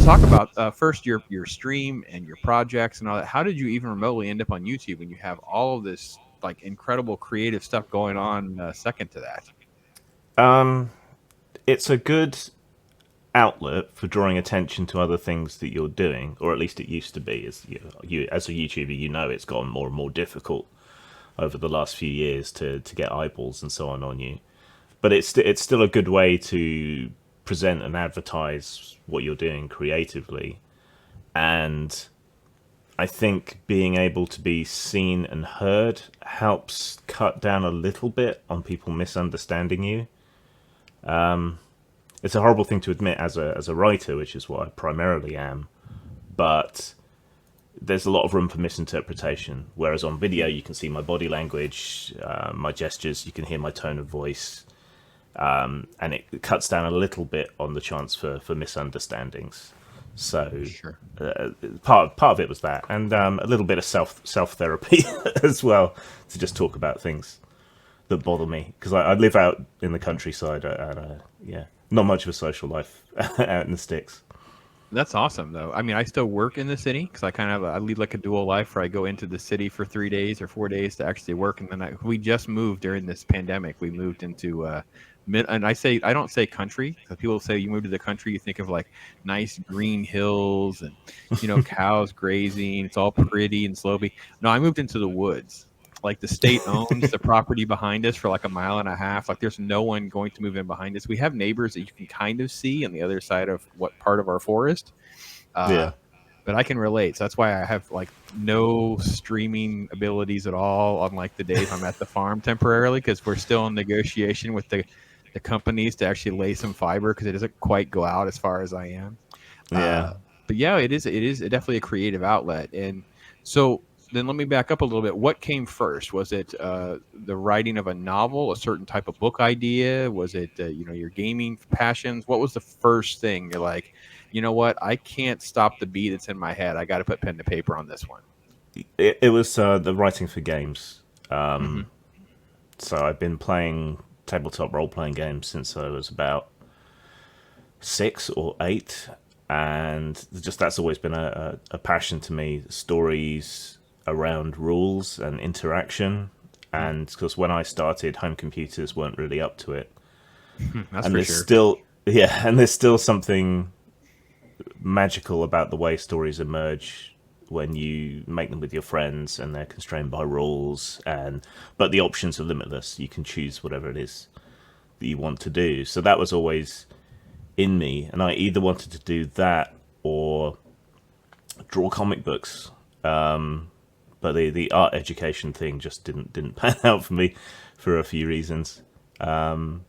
talk about first your stream and your projects and all that. How did you even remotely end up on YouTube when you have all of this like incredible creative stuff going on? Second to that, Um, it's a good outlet for drawing attention to other things that you're doing, or at least it used to be. As you as a YouTuber, it's gotten more and more difficult over the last few years to get eyeballs and so on you. But it's still a good way to present and advertise what you're doing creatively, and I think being able to be seen and heard helps cut down a little bit on people misunderstanding you. It's a horrible thing to admit as a writer, which is what I primarily am, but there's a lot of room for misinterpretation. Whereas on video, you can see my body language, my gestures, you can hear my tone of voice, and it cuts down a little bit on the chance for misunderstandings. So sure. part of it was that, and a little bit of self therapy as well, to just talk about things that bother me, because I live out in the countryside, and yeah, not much of a social life out in the sticks. That's awesome, though. I mean, I still work in the city because I lead like a dual life where I go into the city for 3 days or 4 days to actually work, and then we just moved during this pandemic. We moved into and I don't say country because people say you move to the country, you think of like nice green hills and cows grazing. It's all pretty and slopey. No, I moved into the woods. Like the state owns the property behind us for like a mile and a half. Like there's no one going to move in behind us. We have neighbors that you can kind of see on the other side of what part of our forest. Yeah. But I can relate. So that's why I have like no streaming abilities at all on like the days I'm at the farm temporarily, because we're still in negotiation with the companies to actually lay some fiber because it doesn't quite go out as far as I am. Yeah. But yeah, it is definitely a creative outlet. And so then let me back up a little bit. What came first? Was it the writing of a novel, a certain type of book idea? Was it your gaming passions? What was the first thing you're like, you know what? I can't stop the beat that's in my head. I got to put pen to paper on this one. It was the writing for games. Mm-hmm. So I've been playing tabletop role-playing games since I was about 6 or 8, and just that's always been a passion to me. Stories around rules and interaction, and because when I started, home computers weren't really up to it. That's And for there's sure. still there's still something magical about the way stories emerge when you make them with your friends and they're constrained by rules, but the options are limitless. You can choose whatever it is that you want to do. So that was always in me, and I either wanted to do that or draw comic books. But the art education thing just didn't pan out for me for a few reasons. And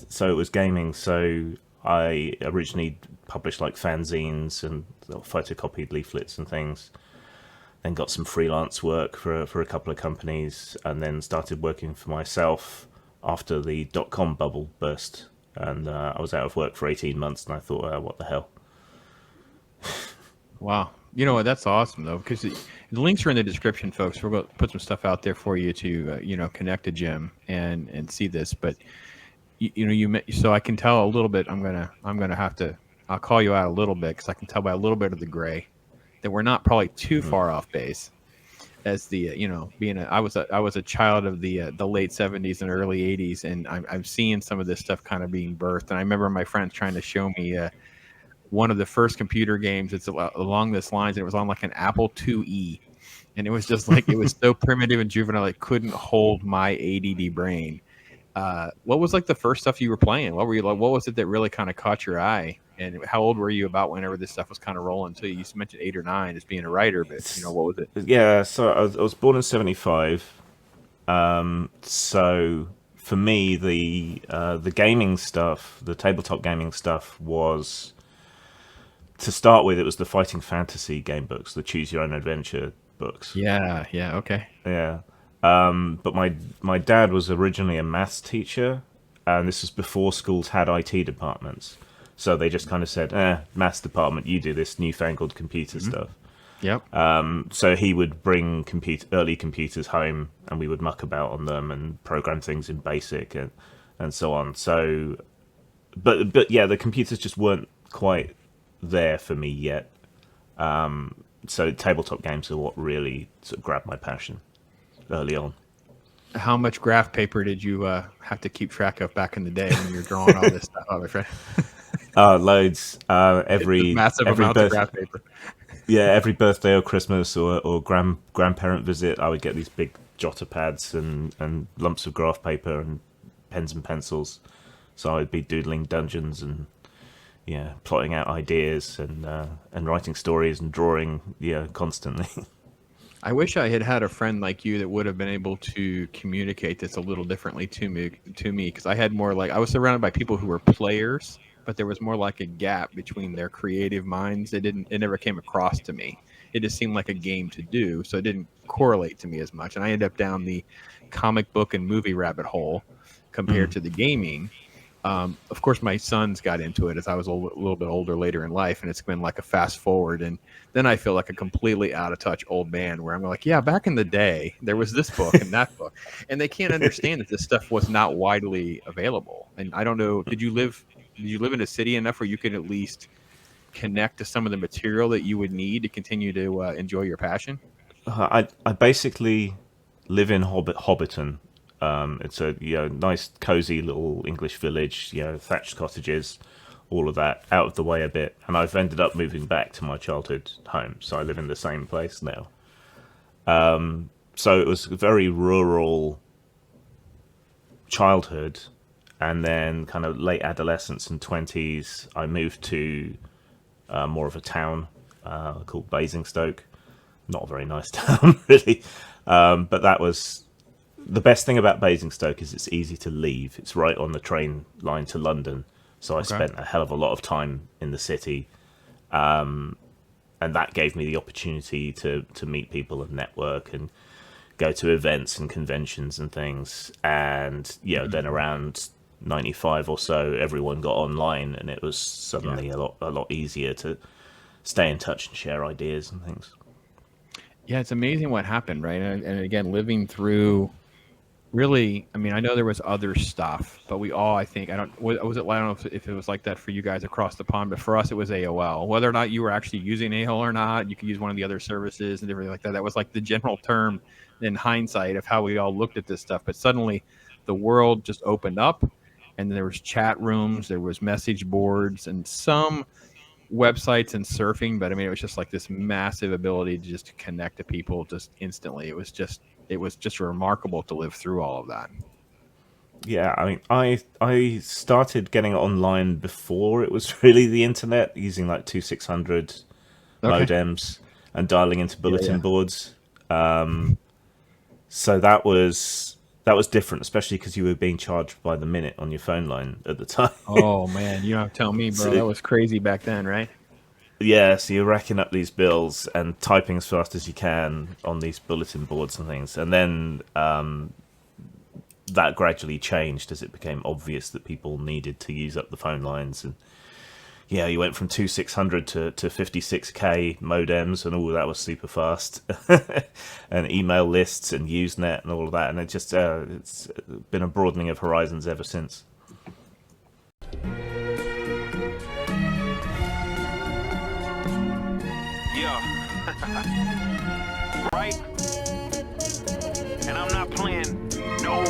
so it was gaming. So I originally published like fanzines and photocopied leaflets and things. Then got some freelance work for a couple of companies, and then started working for myself after the .com bubble burst. And I was out of work for 18 months, and I thought, what the hell? Wow. You know what? That's awesome, though, because the links are in the description, folks. We're going to put some stuff out there for you to, connect to Jim and see this. But so I can tell a little bit. I'm gonna have to. I'll call you out a little bit because I can tell by a little bit of the gray that we're not probably too far off base. As the being I was a child of the late 70s and early 80s, and I'm seeing some of this stuff kind of being birthed. And I remember my friends trying to show me one of the first computer games that's along this lines, and it was on like an Apple IIe, and it was just like it was so primitive and juvenile it couldn't hold my ADD brain. What was like the first stuff you were playing? What were you like? What was it that really kind of caught your eye? And how old were you about whenever this stuff was kind of rolling? So you mentioned 8 or 9 as being a writer, but what was it? Yeah, so I was born in 75. So for me, the gaming stuff, the tabletop gaming stuff, was, to start with, it was the fighting fantasy game books, the choose your own adventure books. Yeah, okay. Yeah. But my dad was originally a maths teacher, and this was before schools had IT departments. So they just kind of said, maths department, you do this newfangled computer stuff. Yep. So he would bring early computers home, and we would muck about on them and program things in BASIC and so on. So, but yeah, the computers just weren't quite there for me yet. So tabletop games are what really sort of grabbed my passion early on. How much graph paper did you have to keep track of back in the day when you were drawing all this stuff up, my friend? Loads. Every Massive amounts of graph paper. every birthday or Christmas or grandparent visit, I would get these big jotter pads and lumps of graph paper and pens and pencils. So I'd be doodling dungeons and plotting out ideas and writing stories and drawing constantly. I wish I had had a friend like you that would have been able to communicate this a little differently to me because I had more like I was surrounded by people who were players, but there was more like a gap between their creative minds. It never came across to me. It just seemed like a game to do, so it didn't correlate to me as much. And I ended up down the comic book and movie rabbit hole compared to the gaming. Of course, my sons got into it as I was a little bit older later in life, and it's been like a fast forward. And then I feel like a completely out of touch old man where I'm like, yeah, back in the day, there was this book and that book. And they can't understand that this stuff was not widely available. And I don't know, did you live in a city enough where you could at least connect to some of the material that you would need to continue to enjoy your passion? I basically live in Hobbiton. It's a nice cozy little English village, thatched cottages, all of that, out of the way a bit. And I've ended up moving back to my childhood home, so I live in the same place now. So it was a very rural childhood, and then kind of late adolescence and 20s, I moved to more of a town called Basingstoke. Not a very nice town, really, but that was... The best thing about Basingstoke is it's easy to leave. It's right on the train line to London. So I spent a hell of a lot of time in the city. And that gave me the opportunity to meet people and network and go to events and conventions and things. And, then around 95 or so, everyone got online and it was suddenly a lot easier to stay in touch and share ideas and things. Yeah, it's amazing what happened, right? And again, living through... Really, I mean, I know there was other stuff, but we all, I think, I don't know if it was like that for you guys across the pond, but for us, it was AOL. Whether or not you were actually using AOL or not, you could use one of the other services and everything like that. That was like the general term in hindsight of how we all looked at this stuff. But suddenly the world just opened up and there was chat rooms, there was message boards and some websites and surfing. But I mean, it was just like this massive ability to just connect to people just instantly. It was just remarkable to live through all of that. Yeah, I mean, I started getting online before it was really the internet, using like 2600 modems and dialing into bulletin boards. So that was different, especially because you were being charged by the minute on your phone line at the time. Oh man, you don't have to tell me, bro. That was crazy back then, right? Yeah, so you're racking up these bills and typing as fast as you can on these bulletin boards and things. And then that gradually changed as it became obvious that people needed to use up the phone lines. And you went from 2600 to 56k modems, and all of that was super fast. And email lists and Usenet and all of that. And it just it's been a broadening of horizons ever since. Right? And I'm not playing no